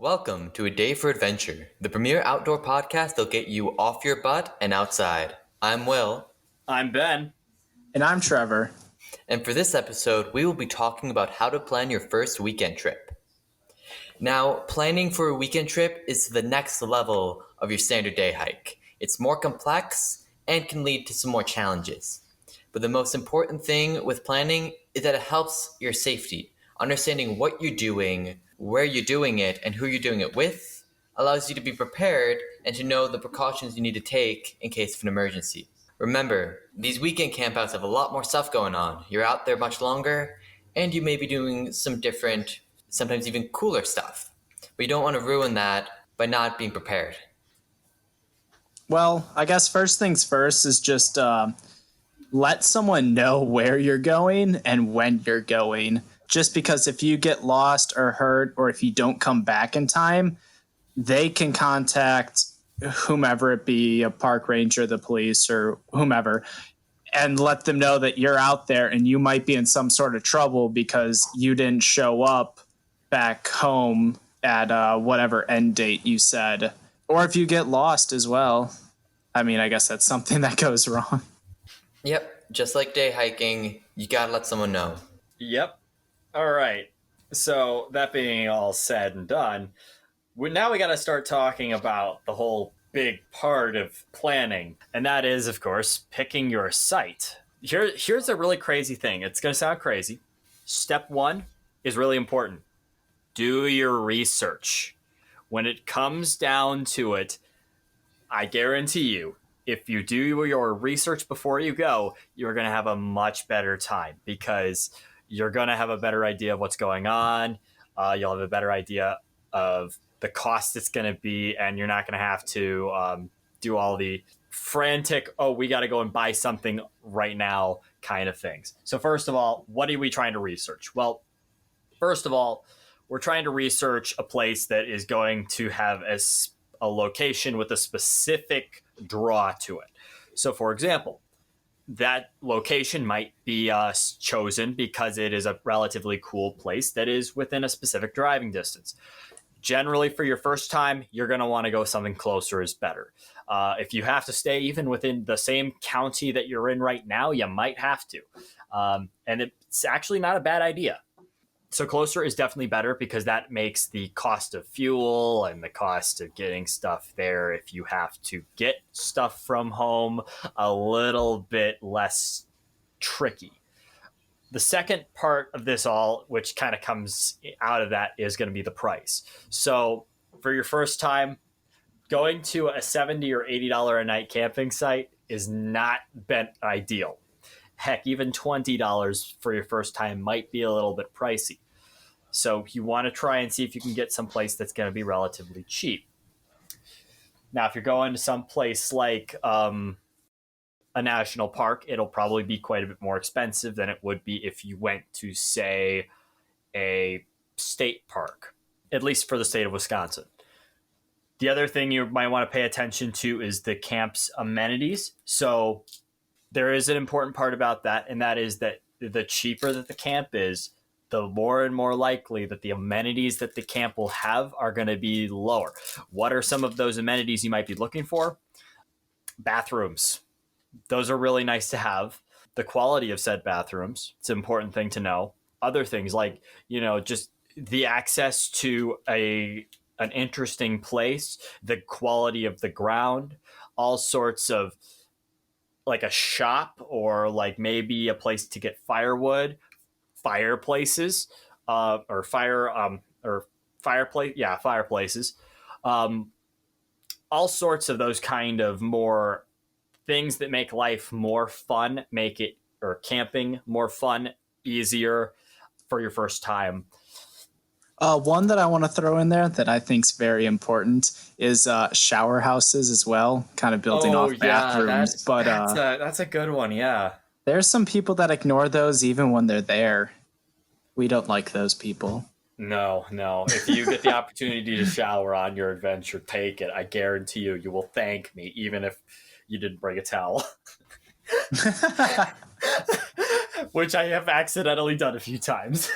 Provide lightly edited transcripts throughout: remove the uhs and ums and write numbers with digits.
Welcome to A Day for Adventure, the premier outdoor podcast that'll get you off your butt and outside. I'm Will. I'm Ben. And I'm Trevor. And for this episode, we will be talking about how to plan your first weekend trip. Now, planning for a weekend trip is the next level of your standard day hike. It's more complex and can lead to some more challenges. But the most important thing with planning is that it helps your safety. Understanding what you're doing, where you're doing it, and who you're doing it with allows you to be prepared and to know the precautions you need to take in case of an emergency. Remember, these weekend campouts have a lot more stuff going on. You're out there much longer, and you may be doing some different, sometimes even cooler stuff. But you don't want to ruin that by not being prepared. Well, I guess first things first is just let someone know where you're going and when you're going. Just because if you get lost or hurt or if you don't come back in time, they can contact whomever it be, a park ranger, the police, or whomever, and let them know that you're out there and you might be in some sort of trouble because you didn't show up back home at whatever end date you said. Or if you get lost as well. I mean, I guess that's something that goes wrong. Yep, just like day hiking, you gotta let someone know. Yep. All right. So that being all said and done, now we got to start talking about the whole big part of planning. And that is, of course, picking your site. Here's a really crazy thing. It's going to sound crazy. Step one is really important. Do your research. When it comes down to it, I guarantee you, if you do your research before you go, you're going to have a much better time because you're going to have a better idea of what's going on. You'll have a better idea of the cost it's going to be, and you're not going to have to do all the frantic, we got to go and buy something right now kind of things. So first of all, what are we trying to research? Well, first of all, we're trying to research a place that is going to have a location with a specific draw to it. So for example, that location might be chosen because it is a relatively cool place that is within a specific driving distance. Generally, for your first time, you're going to want to go something closer is better. If you have to stay even within the same county that you're in right now, you might have to. And it's actually not a bad idea. So closer is definitely better because that makes the cost of fuel and the cost of getting stuff there, if you have to get stuff from home, a little bit less tricky. The second part of this all, which kind of comes out of that, is going to be the price. So for your first time, going to a $70 or $80 a night camping site is not been ideal. Heck, even $20 for your first time might be a little bit pricey. So you want to try and see if you can get someplace that's going to be relatively cheap. Now, if you're going to some place like a national park, it'll probably be quite a bit more expensive than it would be if you went to, say, a state park, at least for the state of Wisconsin. The other thing you might want to pay attention to is the camp's amenities. So there is an important part about that, and that is that the cheaper that the camp is, the more and more likely that the amenities that the camp will have are going to be lower. What are some of those amenities you might be looking for? Bathrooms. Those are really nice to have. The quality of said bathrooms, it's an important thing to know. Other things like, just the access to an interesting place, the quality of the ground, all sorts of like a shop or like maybe a place to get firewood, fireplaces, fireplaces, all sorts of those kind of more things that make life more fun, or camping more fun, easier for your first time. One that I want to throw in there that I think is very important is shower houses as well, kind of building off bathrooms. That's a good one, yeah. There's some people that ignore those even when they're there. We don't like those people. No. If you get the opportunity to shower on your adventure, take it. I guarantee you will thank me, even if you didn't bring a towel. Which I have accidentally done a few times.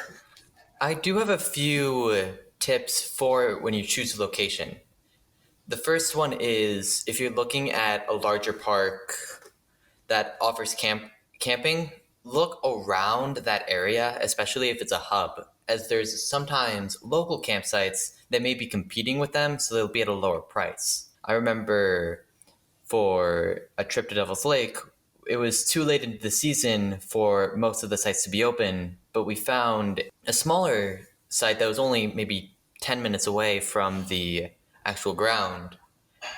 I do have a few tips for when you choose a location. The first one is if you're looking at a larger park that offers camping, look around that area, especially if it's a hub, as there's sometimes local campsites that may be competing with them, so they'll be at a lower price. I remember for a trip to Devil's Lake, it was too late into the season for most of the sites to be open, but we found a smaller site that was only maybe 10 minutes away from the actual ground,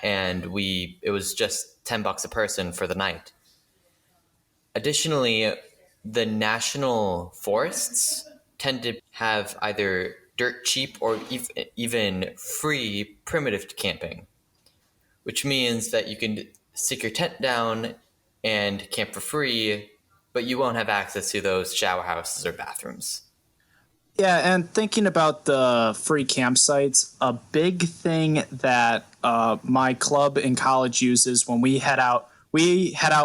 and it was just $10 a person for the night. Additionally, the national forests tend to have either dirt cheap or even free primitive camping, which means that you can stick your tent down and camp for free, but you won't have access to those shower houses or bathrooms. Yeah, and thinking about the free campsites, a big thing that my club in college uses when we head out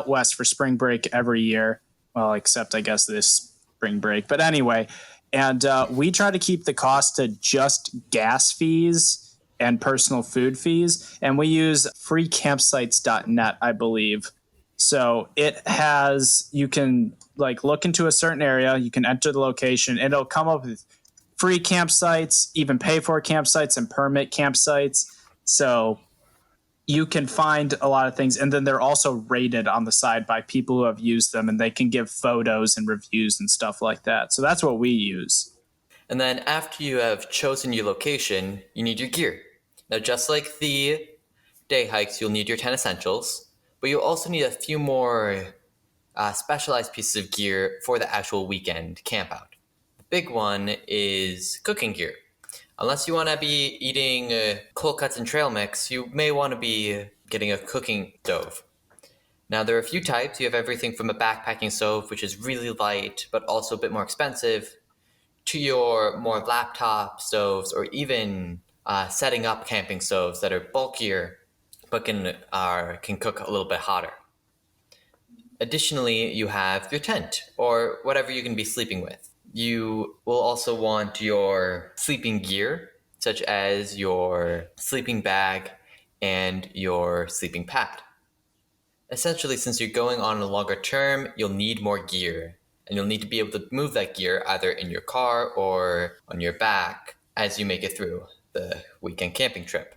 west for spring break every year. Well, except I guess this spring break. But anyway, and we try to keep the cost to just gas fees and personal food fees. And we use freecampsites.net, I believe. So you can look into a certain area, you can enter the location, and it'll come up with free campsites, even pay for campsites and permit campsites. So you can find a lot of things. And then they're also rated on the side by people who have used them, and they can give photos and reviews and stuff like that. So that's what we use. And then after you have chosen your location, you need your gear. Now, just like the day hikes, you'll need your 10 essentials, but you'll also need a few more specialized pieces of gear for the actual weekend campout. The big one is cooking gear. Unless you want to be eating cold cuts and trail mix, you may want to be getting a cooking stove. Now, there are a few types. You have everything from a backpacking stove, which is really light, but also a bit more expensive, to your more laptop stoves, or even setting up camping stoves that are bulkier, but can cook a little bit hotter. Additionally, you have your tent, or whatever you can be sleeping with. You will also want your sleeping gear, such as your sleeping bag and your sleeping pad. Essentially, since you're going on a longer term, you'll need more gear, and you'll need to be able to move that gear either in your car or on your back as you make it through the weekend camping trip.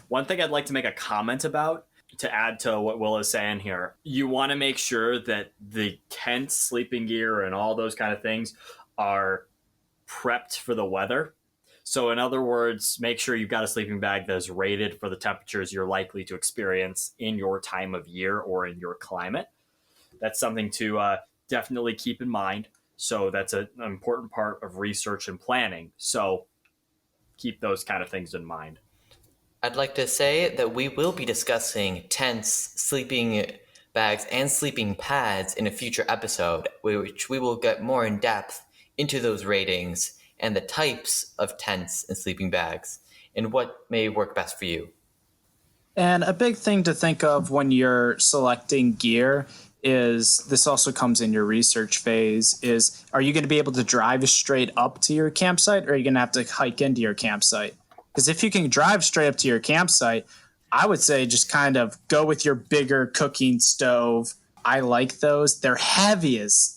One thing I'd like to make a comment about, to add to what Will is saying here, you want to make sure that the tent, sleeping gear, and all those kind of things are prepped for the weather. So in other words, make sure you've got a sleeping bag that is rated for the temperatures you're likely to experience in your time of year or in your climate. That's something to definitely keep in mind. So that's an important part of research and planning. So keep those kind of things in mind. I'd like to say that we will be discussing tents, sleeping bags, and sleeping pads in a future episode, which we will get more in depth into those ratings and the types of tents and sleeping bags and what may work best for you. And a big thing to think of when you're selecting gear is, this also comes in your research phase, is are you going to be able to drive straight up to your campsite, or are you going to have to hike into your campsite? Because if you can drive straight up to your campsite, I would say just kind of go with your bigger cooking stove. I like those. They're heavy as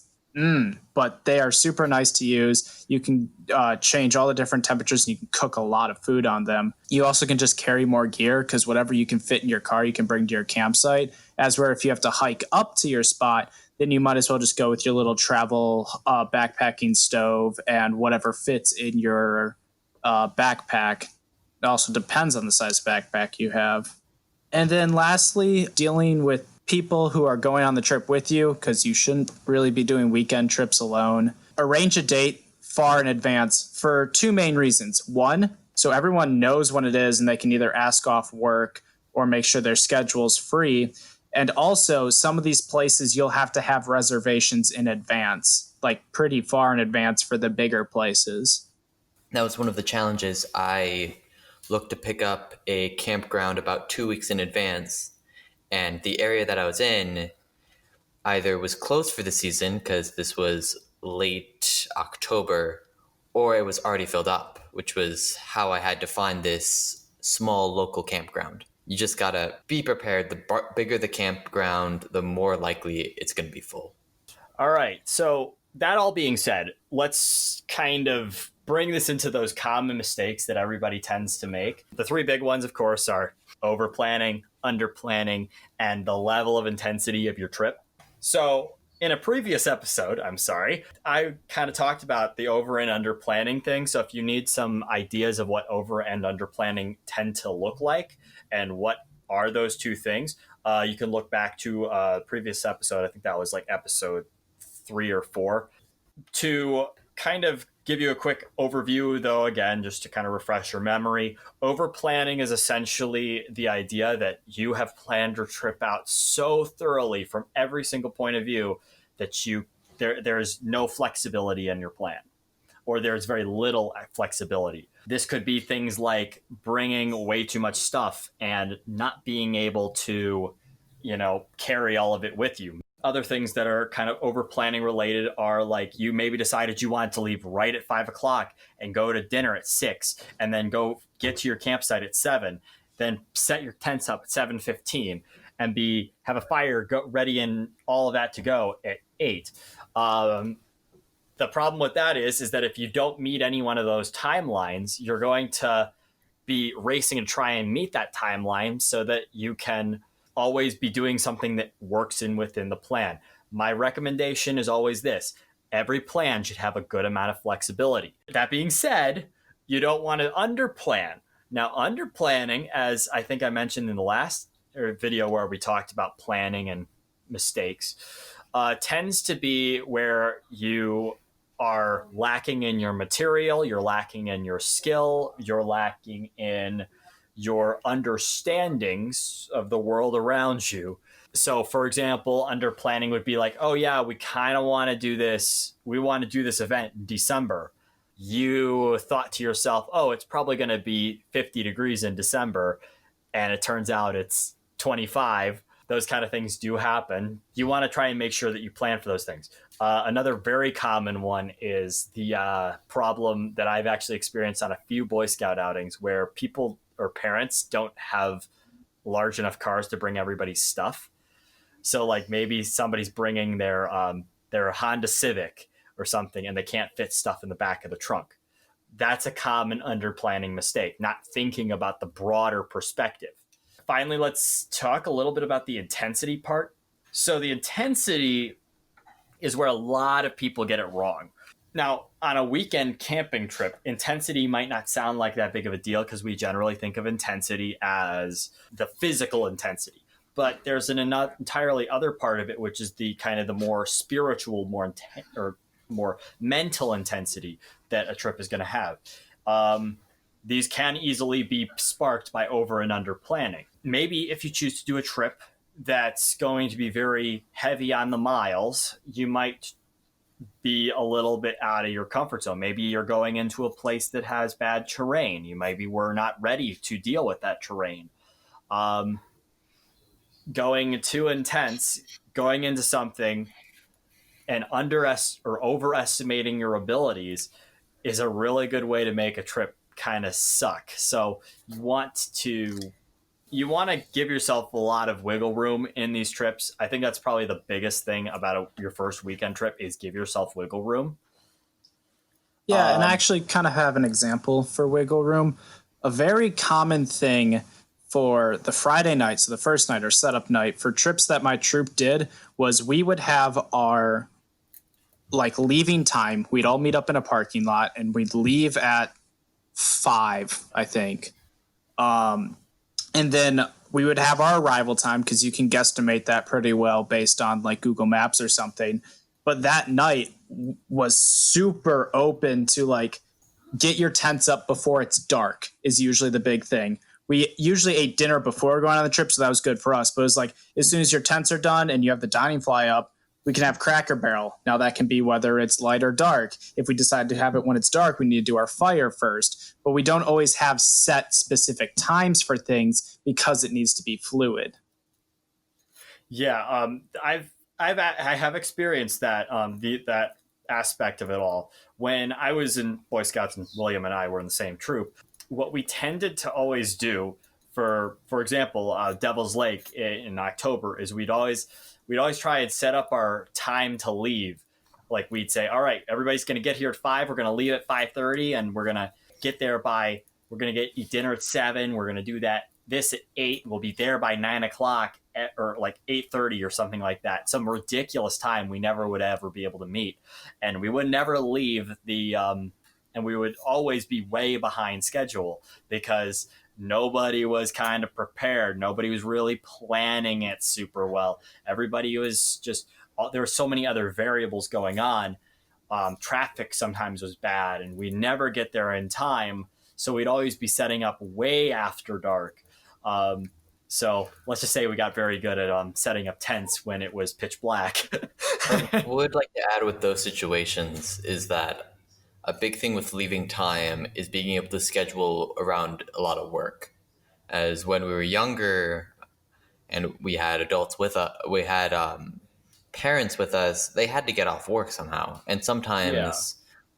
but they are super nice to use. You can change all the different temperatures, and you can cook a lot of food on them. You also can just carry more gear, because whatever you can fit in your car, you can bring to your campsite. As where if you have to hike up to your spot, then you might as well just go with your little travel backpacking stove and whatever fits in your backpack. It also depends on the size of backpack you have. And then lastly, dealing with people who are going on the trip with you, because you shouldn't really be doing weekend trips alone. Arrange a date far in advance for two main reasons. One, so everyone knows when it is and they can either ask off work or make sure their schedule's free. And also, some of these places you'll have to have reservations in advance, like pretty far in advance for the bigger places. That was one of the challenges. I looked to pick up a campground about 2 weeks in advance, and the area that I was in either was closed for the season because this was late October, or it was already filled up. which was how I had to find this small local campground. You just gotta be prepared. The bigger the campground, the more likely it's going to be full. All right. So, that all being said, let's kind of bring this into those common mistakes that everybody tends to make. The three big ones, of course, are over planning, under planning, and the level of intensity of your trip. So, in a previous episode, I kind of talked about the over and under planning thing. So, if you need some ideas of what over and under planning tend to look like and what are those two things, you can look back to a previous episode. I think that was like episode 3 or 4. To kind of give you a quick overview, though, again, just to kind of refresh your memory, over planning is essentially the idea that you have planned your trip out so thoroughly from every single point of view that there's no flexibility in your plan, or there's very little flexibility. This could be things like bringing way too much stuff and not being able to, carry all of it with you. Other things that are kind of over planning related are like you maybe decided you wanted to leave right at 5 o'clock and go to dinner at 6 and then go get to your campsite at 7, then set your tents up at 7:15 and have a fire ready and all of that to go at 8. The problem with that is that if you don't meet any one of those timelines, you're going to be racing and try and meet that timeline so that you can always be doing something that works within the plan. My recommendation is always this: every plan should have a good amount of flexibility. That being said, you don't want to underplan. Now, underplanning, as I think I mentioned in the last video where we talked about planning and mistakes, tends to be where you are lacking in your material, you're lacking in your skill, you're lacking in your understandings of the world around you. So, for example, under planning would be like, oh yeah, we kind of want to do this. We want to do this event in December. You thought to yourself, oh, it's probably going to be 50 degrees in December. And it turns out it's 25. Those kind of things do happen. You want to try and make sure that you plan for those things. Another very common one is the problem that I've actually experienced on a few Boy Scout outings where people or parents don't have large enough cars to bring everybody's stuff. So like maybe somebody's bringing their Honda Civic or something and they can't fit stuff in the back of the trunk. That's a common under planning mistake, not thinking about the broader perspective. Finally, let's talk a little bit about the intensity part. So the intensity is where a lot of people get it wrong. Now, on a weekend camping trip, intensity might not sound like that big of a deal because we generally think of intensity as the physical intensity. But there's an entirely other part of it, which is the kind of the more spiritual, more mental intensity that a trip is going to have. These can easily be sparked by over and under planning. Maybe if you choose to do a trip that's going to be very heavy on the miles, you might be a little bit out of your comfort zone. Maybe you're going into a place that has bad terrain. You maybe were not ready to deal with that terrain. Going too intense, going into something and overestimating your abilities is a really good way to make a trip kind of suck. So you want to give yourself a lot of wiggle room in these trips. I think that's probably the biggest thing about your first weekend trip is give yourself wiggle room. Yeah, and I actually kind of have an example for wiggle room. A very common thing for the Friday night, so the first night or setup night, for trips that my troop did was we would have our leaving time. We'd all meet up in a parking lot and we'd leave at 5, I think. And then we would have our arrival time because you can guesstimate that pretty well based on like Google Maps or something. But that night was super open to like get your tents up before it's dark is usually the big thing. We usually ate dinner before going on the trip, so that was good for us. But it was like as soon as your tents are done and you have the dining fly up, we can have Cracker Barrel. Now that can be whether it's light or dark. If we decide to have it when it's dark, we need to do our fire first. But we don't always have set specific times for things because it needs to be fluid. Yeah, I have experienced that that aspect of it all, when I was in Boy Scouts and William and I were in the same troop, what we tended to always do for example, Devil's Lake in October is we'd always try and set up our time to leave. Like we'd say, all right, everybody's going to get here at 5. We're going to leave at 5:30, and we're going to get there by. We're going to eat dinner at 7. We're going to do this at 8. We'll be there by 9 o'clock or like 8:30 or something like that. Some ridiculous time we never would ever be able to meet, and we would never leave the. And we would always be way behind schedule because nobody was kind of prepared. Nobody was really planning it super well. Everybody was just, there were so many other variables going on. Traffic sometimes was bad, and we never get there in time. So we'd always be setting up way after dark. So let's just say we got very good at setting up tents when it was pitch black. What I would like to add with those situations is that a big thing with leaving time is being able to schedule around a lot of work. As when we were younger and we had adults with us, we had parents with us, they had to get off work somehow. And sometimes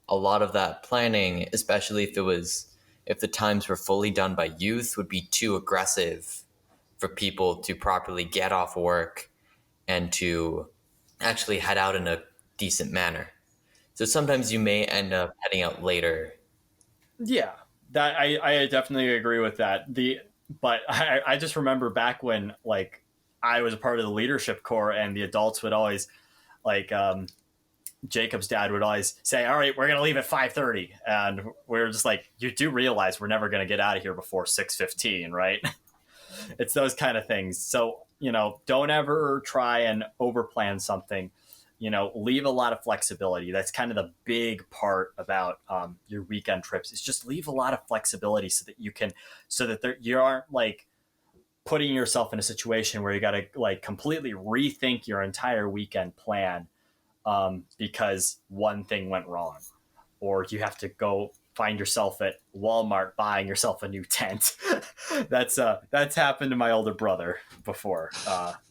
a lot of that planning, especially if the times were fully done by youth, would be too aggressive for people to properly get off work and to actually head out in a decent manner. So sometimes you may end up heading out later. Yeah, that I definitely agree with that. But I just remember back when like I was a part of the leadership corps, and the adults would always like Jacob's dad would always say, "All right, we're gonna leave at 5:30," and we're just like, "You do realize we're never gonna get out of here before 6:15, right?" It's those kind of things. So don't ever try and overplan something. Leave a lot of flexibility. That's kind of the big part about your weekend trips, is just leave a lot of flexibility so that you aren't like putting yourself in a situation where you got to like completely rethink your entire weekend plan because one thing went wrong, or you have to go find yourself at Walmart buying yourself a new tent. That's happened to my older brother before.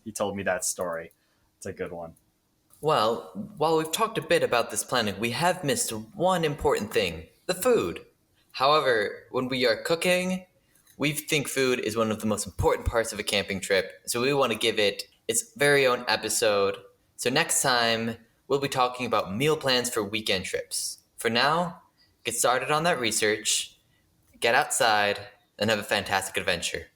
He told me that story. It's a good one. Well, while we've talked a bit about this planning, we have missed one important thing: the food. However, when we are cooking, we think food is one of the most important parts of a camping trip, so we want to give it its very own episode. So next time, we'll be talking about meal plans for weekend trips. For now, get started on that research, get outside, and have a fantastic adventure.